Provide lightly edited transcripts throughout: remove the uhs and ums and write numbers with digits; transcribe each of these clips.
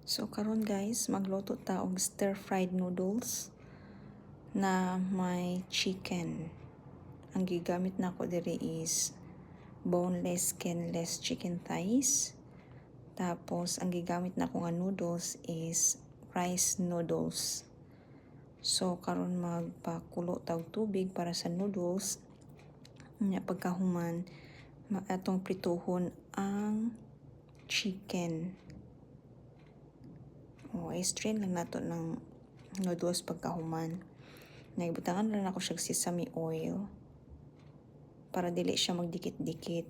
So karon guys, magluto ta og stir-fried noodles na may chicken. Ang gigamit nako diri is boneless, skinless chicken thighs. Tapos ang gigamit nako nga noodles is rice noodles. So karon magpakulo tag tubig para sa noodles. Nya pagkahuman, atong prituhon ang chicken. I-strain lang nato ng noodles pagkahuman. Naibutangan lang ako siya sesame oil para dili siya magdikit-dikit.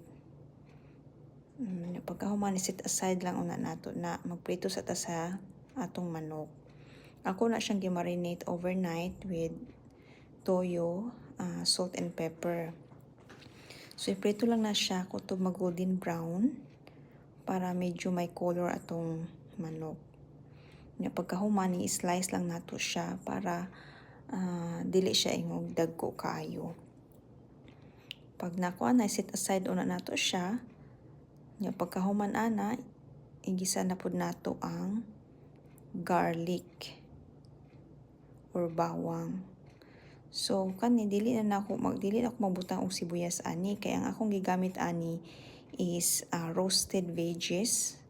Pagkahuman, set aside lang una nato na magprito sa tasa atong manok. Ako na siyang gimarinate overnight with toyo, salt and pepper. So iprito lang na siya kutob mag golden brown para medyo may color atong manok. Pagkahuman, i-slice lang nato siya para dili siya ingog dagko kaayo. Pag nakuha na, set aside una nato siya. Pagkahuman ana, igisa na pud nato ang garlic or bawang. So kani dili na ako magbutang og sibuyas ani, kay ang akong gigamit ani is roasted veggies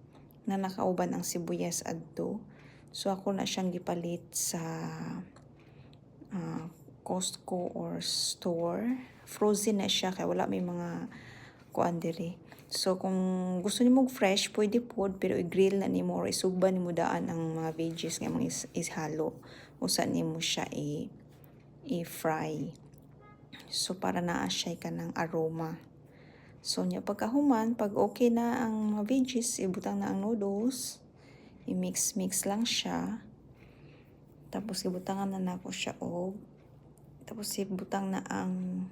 na nakauban ang sibuyas adto. So ako na siyang gipalit sa Costco or store. Frozen na siya kay wala may mga kuan diri. So kung gusto nimo fresh, pwede pod, pero i-grill na nimo or isugban nimo daan ang mga veggies nga mga ishalo. Usa nimo siya i-fry. So para naa siya kanang aroma. So nya pagkahuman, pag okay na ang mga veggies, ibutang na ang noodles. I-mix lang siya. Tapos ibutangan na nako siya tapos ibutang na ang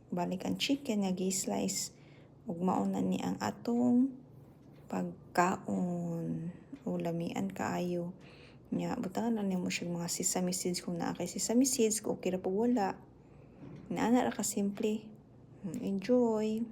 balik ang chicken nga gi-slice ug mao na ni ang atong pagkaon. Lamian kaayo. Nya butangan na nimo siya mga sesame seeds kung naa kay sesame seeds, okay ra pug wala. Naa ra ka simple. Enjoy.